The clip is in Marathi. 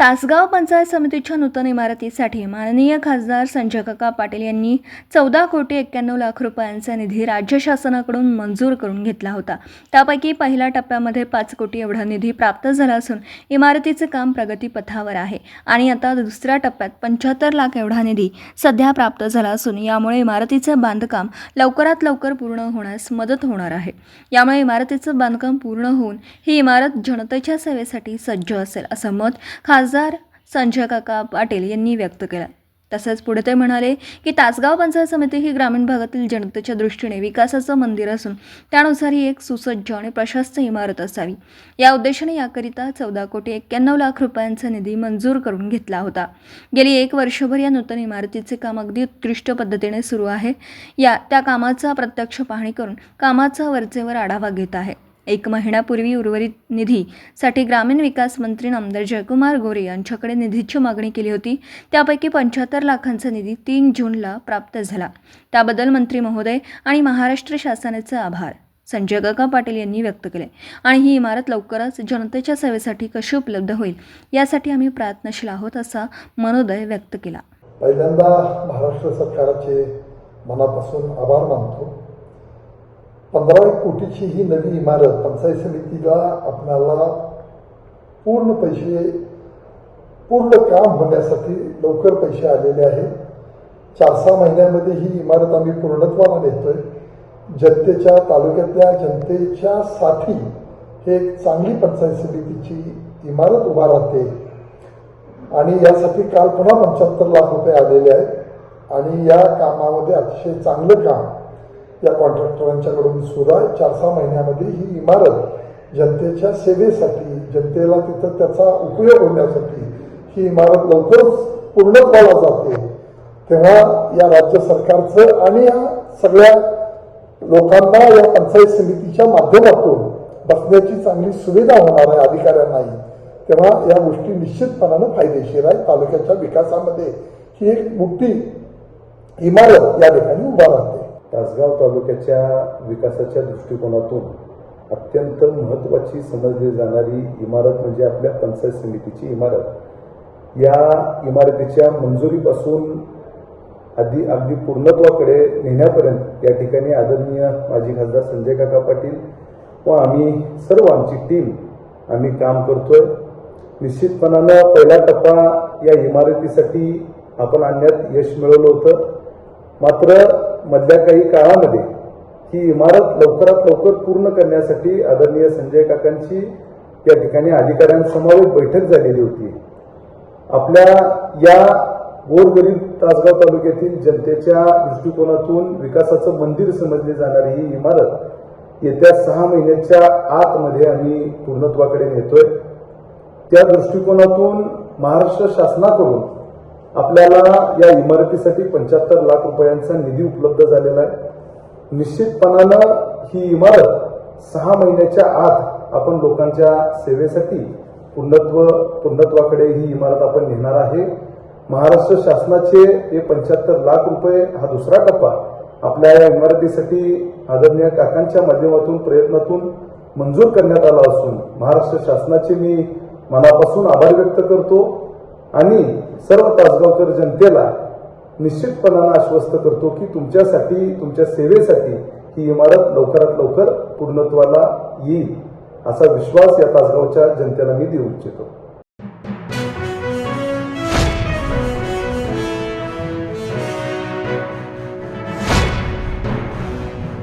तासगाव पंचायत समितीच्या नूतन इमारतीसाठी माननीय खासदार संजय काका पाटील यांनी 14,91,00,000 रुपयांचा निधी राज्य शासनाकडून मंजूर करून घेतला होता। त्यापैकी पहिल्या टप्प्यामध्ये 5 कोटी एवढा निधी प्राप्त झाला असून इमारतीचे काम प्रगतीपथावर आहे आणि आता दुसऱ्या टप्प्यात 75 लाख एवढा निधी सध्या प्राप्त झाला असून यामुळे इमारतीचे बांधकाम लवकरात लवकर पूर्ण होण्यास मदत होणार आहे। यामुळे इमारतीचे बांधकाम पूर्ण होऊन ही इमारत जनतेच्या सेवेसाठी सज्ज असेल असं मत खासदार संजय काका पाटील यांनी व्यक्त केलं। तसेच पुढे ते म्हणाले की तासगाव पंचायत समिती ही ग्रामीण भागातील जनतेच्या दृष्टीने विकासाचं मंदिर असून त्यानुसार ही एक सुसज्ज आणि प्रशस्त इमारत असावी। या उद्देशाने याकरिता 14,91,00,000 रुपयांचा निधी मंजूर करून घेतला होता। गेली 1 वर्षभर या नूतन इमारतीचे काम अगदी उत्कृष्ट पद्धतीने सुरू आहे। त्या कामाचा प्रत्यक्ष पाहणी करून कामाचा वरचेवर आढावा घेत आहे। 1 महिन्यापूर्वी उर्वरित निधीसाठी ग्रामीण विकास मंत्री नामदार जयकुमार गोरे यांच्याकडे निधीची मागणी केली होती। त्यापैकी 75 लाखांचा निधी 3 जूनला प्राप्त झाला। त्याबद्दल मंत्री महोदय आणि महाराष्ट्र शासनाचे आभार संजय काका पाटील यांनी व्यक्त केले आणि ही इमारत लवकरच जनतेच्या सेवेसाठी कशी उपलब्ध होईल यासाठी आम्ही प्रयत्नशील आहोत असा मनोदय व्यक्त केला। पहिल्यांदा महाराष्ट्र सरकारचे मनापासून आभार मानतो। 15 कोटीची ही नवी इमारत पंचायत समितीला आपल्याला पूर्ण काम होण्यासाठी लवकर पैसे आलेले आहेत। 4-6 महिन्यामध्ये ही इमारत आम्ही पूर्णत्वाला नेतोय। जनतेच्या तालुक्यातल्या जनतेच्यासाठी हे एक चांगली पंचायत समितीची इमारत उभा राहते आणि यासाठी काल पुन्हा 75 लाख रुपये आलेले आहेत आणि या कामामध्ये अतिशय चांगलं काम या कॉन्ट्रॅक्टरांच्याकडून सुरू आहे। 4-6 महिन्यामध्ये ही इमारत जनतेच्या सेवेसाठी, जनतेला तिथं त्याचा उपयोग होण्यासाठी ही इमारत लवकरच पूर्णत्वाला जाते। तेव्हा या राज्य सरकारचं आणि या सगळ्या लोकांना या पंचायत समितीच्या माध्यमातून बसण्याची चांगली सुविधा होणार आहे अधिकाऱ्यांनाही। तेव्हा या गोष्टी निश्चितपणानं फायदेशीर आहे। तालुक्याच्या विकासामध्ये ही एक मोठी इमारत या ठिकाणी उभा राहते। तासगाव तालुक्याच्या विकासाच्या दृष्टिकोनातून अत्यंत महत्त्वाची समजली जाणारी इमारत म्हणजे आपल्या पंचायत समितीची इमारत। या इमारतीच्या मंजुरीपासून अगदी पूर्णत्वाकडे नेण्यापर्यंत या ठिकाणी आदरणीय माजी खासदार संजय काका पाटील व आम्ही सर्व आमची टीम आम्ही काम करतोय। निश्चितपणानं पहिला टप्पा या इमारतीसाठी आपण आणण्यात यश मिळवलं होतं, मात्र मधल्या काही काळामध्ये ही इमारत लवकरात लवकर पूर्ण करण्यासाठी आदरणीय संजय काकांची या ठिकाणी अधिकाऱ्यांसमवेत बैठक झालेली होती। आपल्या या गोरगरीब तासगाव तालुक्यातील जनतेच्या दृष्टिकोनातून विकासाचं मंदिर समजली जाणारी ही इमारत येत्या 6 महिन्याच्या आतमध्ये आम्ही पूर्णत्वाकडे नेतोय। त्या दृष्टिकोनातून महाराष्ट्र शासनाकडून आपल्याला या इमारतीसाठी 75 लाख रुपयांचा निधी उपलब्ध झालेला आहे। निश्चितपणानं ही इमारत 6 महिन्याच्या आत आपण लोकांच्या सेवेसाठी पूर्णत्वाकडे ही इमारत आपण नेणार आहे। महाराष्ट्र शासनाचे हे 75 लाख रुपये हा दुसरा टप्पा आपल्या या इमारतीसाठी आदरणीय काकांच्या माध्यमातून प्रयत्नातून मंजूर करण्यात आला असून महाराष्ट्र शासनाचे मी मनापासून आभार व्यक्त करतो आणि सर्व तासगावकर जनतेला निश्चितपणानं आश्वस्त करतो की तुमच्यासाठी, तुमच्या सेवेसाठी ही इमारत लवकरात लवकर पूर्णत्वाला येईल असा विश्वास या तासगावच्या जनतेला मी देऊ इच्छितो।